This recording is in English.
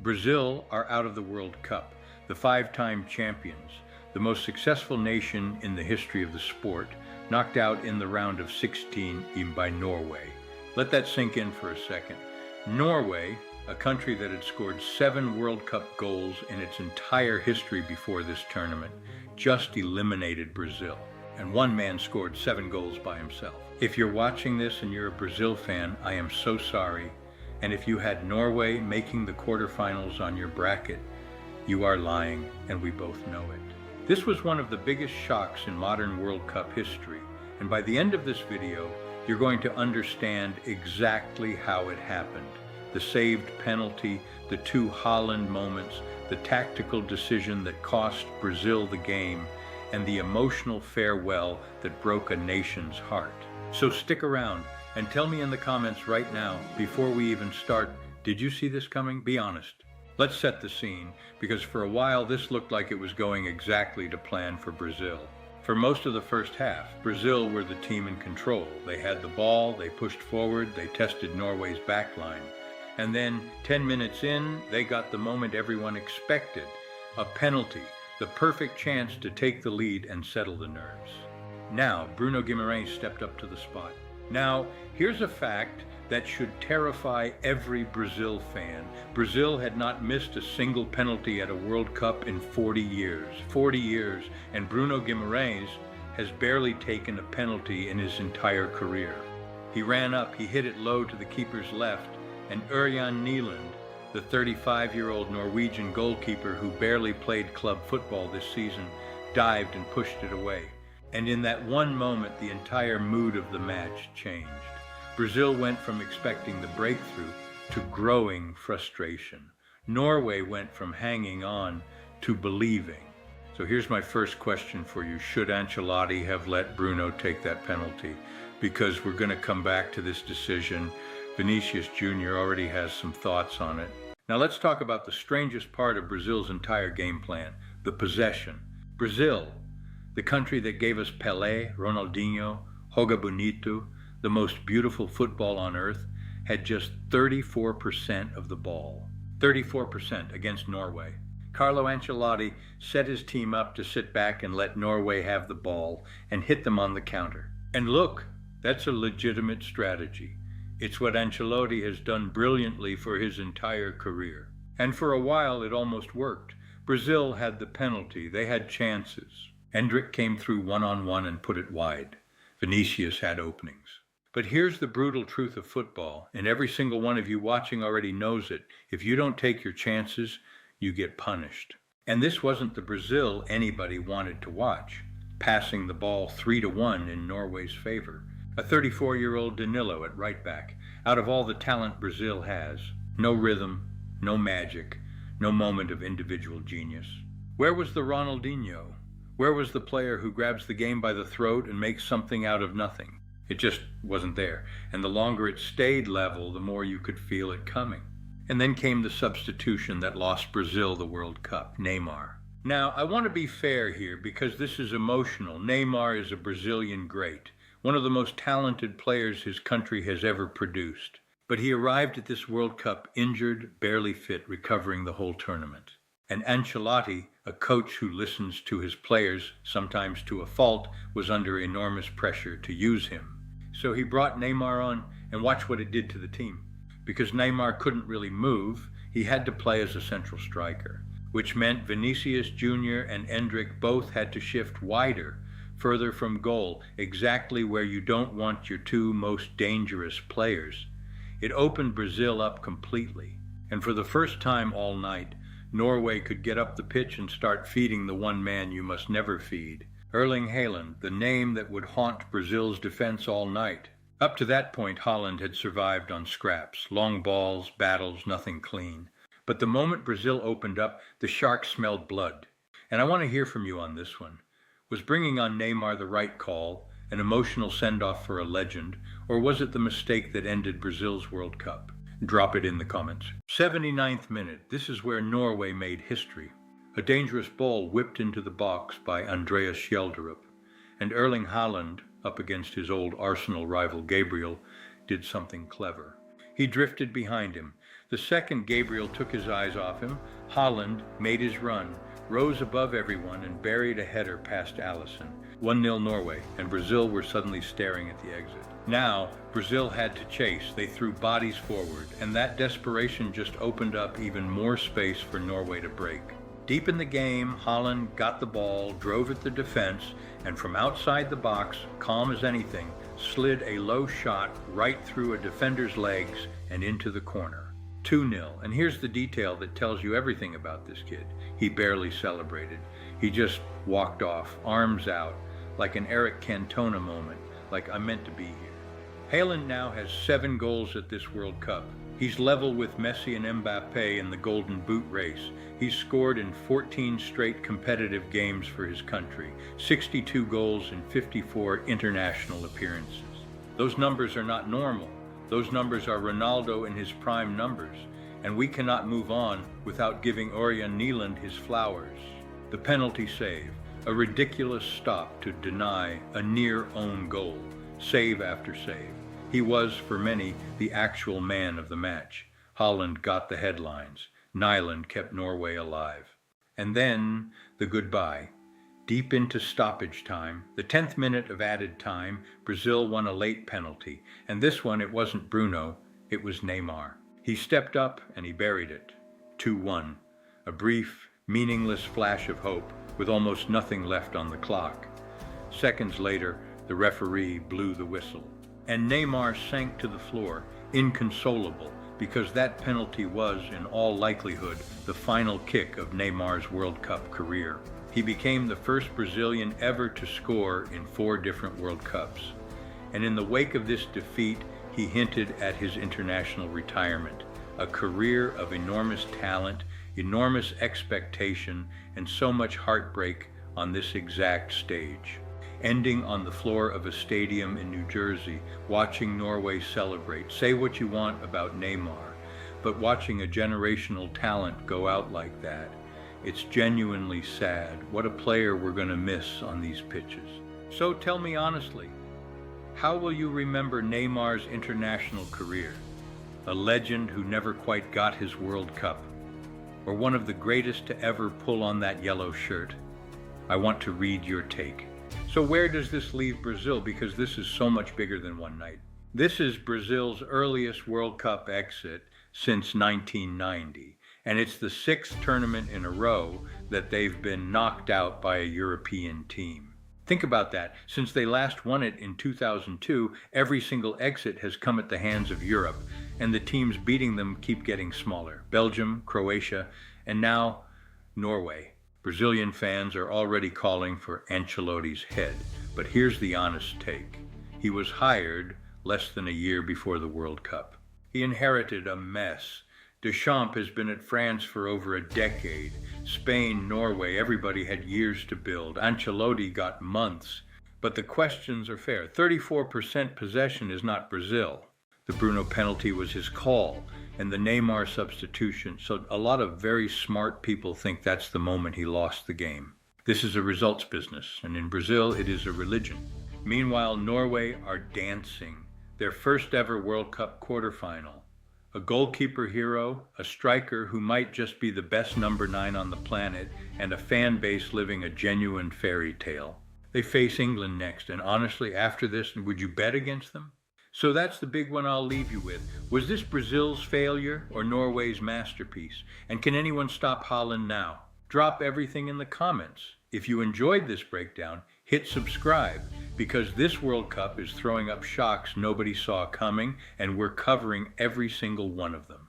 Brazil are out of the World Cup, the five-time champions, the most successful nation in the history of the sport, knocked out in the round of 16 by Norway. Let that sink in for a second. Norway, a country that had scored 7 World Cup goals in its entire history before this tournament, just eliminated Brazil. And one man scored 7 goals by himself. If you're watching this and you're a Brazil fan, I am so sorry. And if you had Norway making the quarterfinals on your bracket, you are lying, and we both know it. This was one of the biggest shocks in modern World Cup history, and by the end of this video, you're going to understand exactly how it happened. The saved penalty, the 2 Haaland moments, the tactical decision that cost Brazil the game, and the emotional farewell that broke a nation's heart. So stick around and tell me in the comments right now, before we even start, did you see this coming? Be honest. Let's set the scene, because for a while this looked like it was going exactly to plan for Brazil. For most of the first half, Brazil were the team in control. They had the ball, they pushed forward, they tested Norway's backline. And then, 10 minutes in, they got the moment everyone expected, a penalty, the perfect chance to take the lead and settle the nerves. Now, Bruno Guimarães stepped up to the spot. Now, here's a fact that should terrify every Brazil fan. Brazil had not missed a single penalty at a World Cup in 40 years. 40 years, and Bruno Guimarães has barely taken a penalty in his entire career. He ran up, he hit it low to the keeper's left, and Ørjan Nyland, the 35-year-old Norwegian goalkeeper who barely played club football this season, dived and pushed it away. And in that one moment, the entire mood of the match changed. Brazil went from expecting the breakthrough to growing frustration. Norway went from hanging on to believing. So here's my first question for you. Should Ancelotti have let Bruno take that penalty? Because we're going to come back to this decision. Vinicius Jr. already has some thoughts on it. Now let's talk about the strangest part of Brazil's entire game plan, the possession. Brazil, the country that gave us Pelé, Ronaldinho, Joga Bonito, the most beautiful football on earth, had just 34% of the ball. 34% against Norway. Carlo Ancelotti set his team up to sit back and let Norway have the ball and hit them on the counter. And look, that's a legitimate strategy. It's what Ancelotti has done brilliantly for his entire career. And for a while it almost worked. Brazil had the penalty, they had chances. Endrick came through one-on-one and put it wide. Vinicius had openings. But here's the brutal truth of football, and every single one of you watching already knows it. If you don't take your chances, you get punished. And this wasn't the Brazil anybody wanted to watch, passing the ball 3-1 in Norway's favor. A 34-year-old Danilo at right back. Out of all the talent Brazil has, no rhythm, no magic, no moment of individual genius. Where was the Ronaldinho? Where was the player who grabs the game by the throat and makes something out of nothing? It just wasn't there. And the longer it stayed level, the more you could feel it coming. And then came the substitution that lost Brazil the World Cup, Neymar. Now, I want to be fair here because this is emotional. Neymar is a Brazilian great, one of the most talented players his country has ever produced. But he arrived at this World Cup injured, barely fit, recovering the whole tournament. And Ancelotti, a coach who listens to his players, sometimes to a fault, was under enormous pressure to use him. So he brought Neymar on, and watch what it did to the team. Because Neymar couldn't really move, he had to play as a central striker, which meant Vinicius Jr. and Endrick both had to shift wider, further from goal, exactly where you don't want your 2 most dangerous players. It opened Brazil up completely, and for the first time all night, Norway could get up the pitch and start feeding the one man you must never feed. Erling Haaland, the name that would haunt Brazil's defense all night. Up to that point, Haaland had survived on scraps, long balls, battles, nothing clean. But the moment Brazil opened up, the Sharks smelled blood. And I want to hear from you on this one. Was bringing on Neymar the right call, an emotional send-off for a legend, or was it the mistake that ended Brazil's World Cup? Drop it in the comments. 79th minute. This is where Norway made history. A dangerous ball whipped into the box by Andreas Schjelderup, and Erling Haaland, up against his old Arsenal rival Gabriel, did something clever. He drifted behind him, The second Gabriel took his eyes off him, Haaland made his run, rose above everyone and buried a header past Alisson. 1-0 Norway, and Brazil were suddenly staring at the exit. Now, Brazil had to chase. They threw bodies forward, and that desperation just opened up even more space for Norway to break. Deep in the game, Haaland got the ball, drove at the defense, and from outside the box, calm as anything, slid a low shot right through a defender's legs and into the corner. 2-0, and here's the detail that tells you everything about this kid. He barely celebrated. He just walked off, arms out, like an Eric Cantona moment, like I meant to be here. Haaland now has 7 goals at this World Cup. He's level with Messi and Mbappe in the Golden Boot race. He's scored in 14 straight competitive games for his country, 62 goals in 54 international appearances. Those numbers are not normal. Those numbers are Ronaldo in his prime numbers, and we cannot move on without giving Ørjan Nyland his flowers. The penalty save, a ridiculous stop to deny a near own goal, save after save. He was, for many, the actual man of the match. Haaland got the headlines. Nyland kept Norway alive. And then the goodbye. Deep into stoppage time, the 10th minute of added time, Brazil won a late penalty. And this one, it wasn't Bruno, it was Neymar. He stepped up and he buried it. 2-1. A brief, meaningless flash of hope with almost nothing left on the clock. Seconds later, the referee blew the whistle. And Neymar sank to the floor, inconsolable, because that penalty was, in all likelihood, the final kick of Neymar's World Cup career. He became the first Brazilian ever to score in 4 different World Cups. And in the wake of this defeat, he hinted at his international retirement, a career of enormous talent, enormous expectation, and so much heartbreak on this exact stage. Ending on the floor of a stadium in New Jersey, watching Norway celebrate. Say what you want about Neymar, but watching a generational talent go out like that, it's genuinely sad. What a player we're going to miss on these pitches. So tell me honestly, how will you remember Neymar's international career? A legend who never quite got his World Cup, or one of the greatest to ever pull on that yellow shirt? I want to read your take. So where does this leave Brazil? Because this is so much bigger than one night. This is Brazil's earliest World Cup exit since 1990, and it's the 6th tournament in a row that they've been knocked out by a European team. Think about that. Since they last won it in 2002, every single exit has come at the hands of Europe, and the teams beating them keep getting smaller. Belgium, Croatia, and now Norway. Brazilian fans are already calling for Ancelotti's head, but here's the honest take. He was hired less than a year before the World Cup. He inherited a mess. Deschamps has been at France for over a decade. Spain, Norway, everybody had years to build. Ancelotti got months. But the questions are fair. 34% possession is not Brazil. The Bruno penalty was his call, and the Neymar substitution. So a lot of very smart people think that's the moment he lost the game. This is a results business, and in Brazil it is a religion. Meanwhile, Norway are dancing. Their first ever World Cup quarterfinal. A goalkeeper hero, a striker who might just be the best number 9 on the planet, and a fan base living a genuine fairy tale. They face England next, and honestly, after this, would you bet against them? So that's the big one I'll leave you with. Was this Brazil's failure or Norway's masterpiece? And can anyone stop Haaland now? Drop everything in the comments. If you enjoyed this breakdown, hit subscribe, because this World Cup is throwing up shocks nobody saw coming, and we're covering every single one of them.